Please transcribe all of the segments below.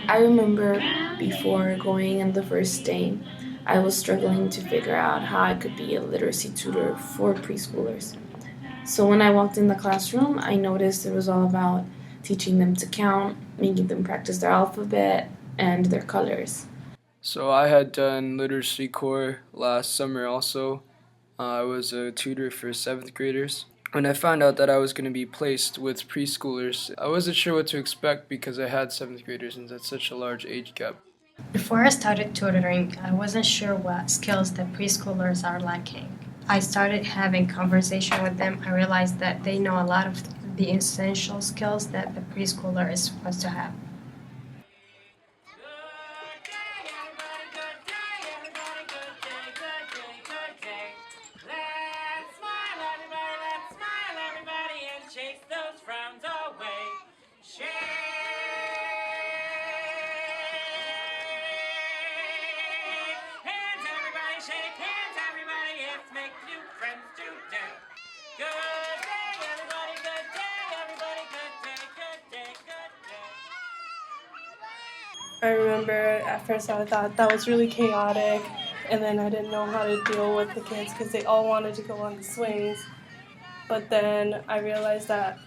I remember before going in the first day, I was struggling to figure out how I could be a literacy tutor for preschoolers. So when I walked in the classroom, I noticed it was all about teaching them to count, making them practice their alphabet and their colors. So I had done literacy core last summer also. I was a tutor for 7th graders. When I found out that I was going to be placed with preschoolers, I wasn't sure what to expect because I had 7th graders and that's such a large age gap. Before I started tutoring, I wasn't sure what skills the preschoolers are lacking. I started having conversation with them. I realized that they know a lot of the essential skills that the preschooler is supposed to have. Chase those frowns away. Shake hands, everybody. Shake hands, everybody. Let's make new friends today. Good day, everybody. Good day, everybody. Good day, good day, good day. I remember at first I thought that was really chaotic, and then I didn't know how to deal with the kids because they all wanted to go on the swings. But then I realized that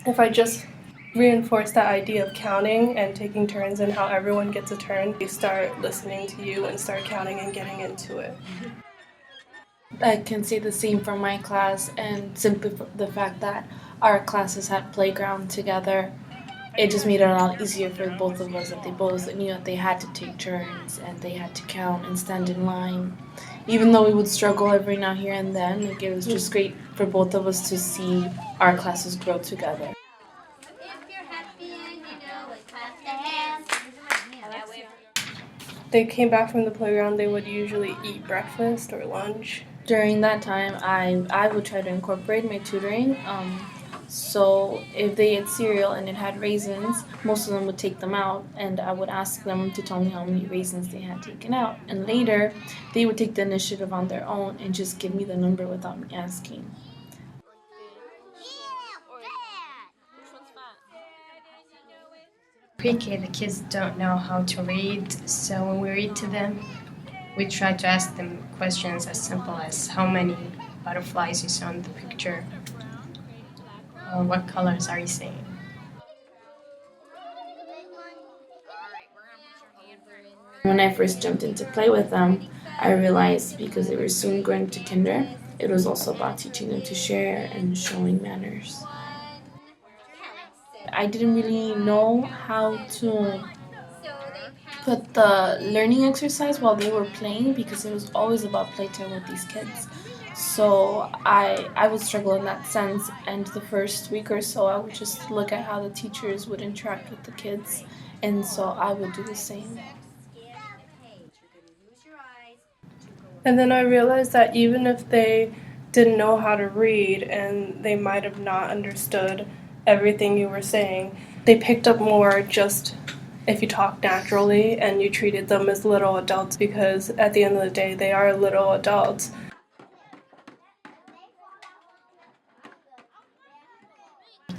if I just reinforce that idea of counting and taking turns and how everyone gets a turn, they start listening to you and start counting and getting into it. I can say the same for my class, and simply for the fact that our classes had playground together, it just made it a lot easier for both of us that they both knew that they had to take turns and they had to count and stand in line. Even though we would struggle every now here and then, like, it was just great for both of us to see our classes grow together. If you're happy and you know it, clap the hands. They came back from the playground, they would usually eat breakfast or lunch. During that time, I would try to incorporate my tutoring. So if they ate cereal and it had raisins, most of them would take them out, and I would ask them to tell me how many raisins they had taken out. And later, they would take the initiative on their own and just give me the number without me asking. Pre-K, the kids don't know how to read, so when we read to them, we try to ask them questions as simple as how many butterflies you saw in the picture, or what colors are you seeing. When I first jumped into play with them, I realized because they were soon going to kinder, it was also about teaching them to share and showing manners. I didn't really know how to put the learning exercise while they were playing because it was always about playtime with these kids. So I would struggle in that sense, and the first week or so I would just look at how the teachers would interact with the kids, and so I would do the same. And then I realized that even if they didn't know how to read and they might have not understood everything you were saying, they picked up more just if you talk naturally and you treated them as little adults, because at the end of the day they are little adults.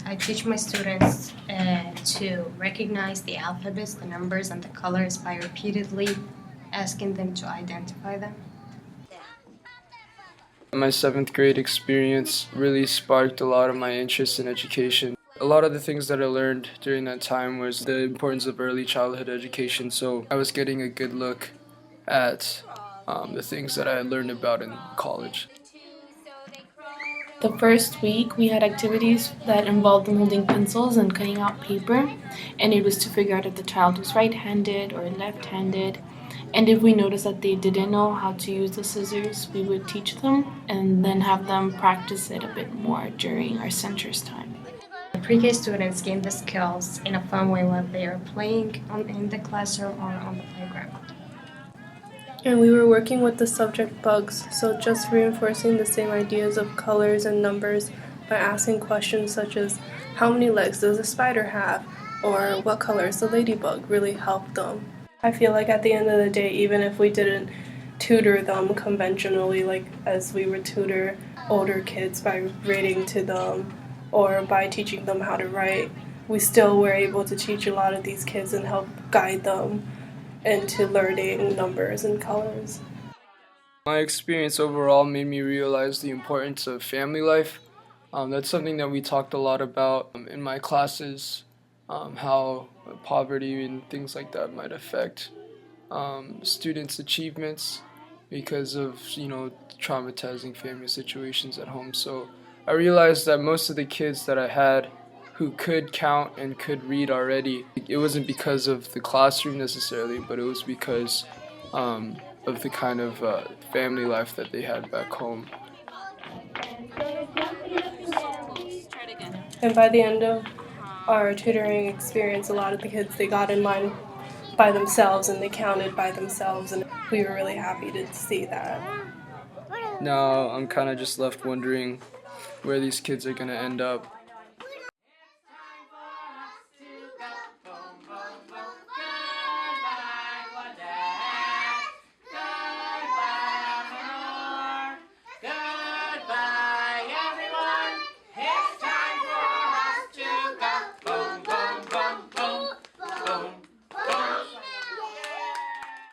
I teach my students to recognize the alphabets, the numbers, and the colors by repeatedly asking them to identify them. My 7th grade experience really sparked a lot of my interest in education. A lot of the things that I learned during that time was the importance of early childhood education, so I was getting a good look at the things that I had learned about in college. The first week we had activities that involved them holding pencils and cutting out paper, and it was to figure out if the child was right-handed or left-handed. And if we noticed that they didn't know how to use the scissors, we would teach them and then have them practice it a bit more during our centers time. The pre-K students gain the skills in a fun way while they are playing in the classroom or on the playground. And we were working with the subject bugs, so just reinforcing the same ideas of colors and numbers by asking questions such as, how many legs does a spider have? Or what color is the ladybug? Really helped them. I feel like at the end of the day, even if we didn't tutor them conventionally, like as we would tutor older kids by reading to them or by teaching them how to write, we still were able to teach a lot of these kids and help guide them into learning numbers and colors. My experience overall made me realize the importance of family life. That's something that we talked a lot about in my classes, how poverty and things like that might affect students' achievements because of, traumatizing family situations at home. So I realized that most of the kids that I had who could count and could read already, it wasn't because of the classroom necessarily, but it was because of the kind of family life that they had back home. And by the end of our tutoring experience, a lot of the kids, they got in line by themselves and they counted by themselves, and we were really happy to see that. Now I'm kind of just left wondering where these kids are going to end up.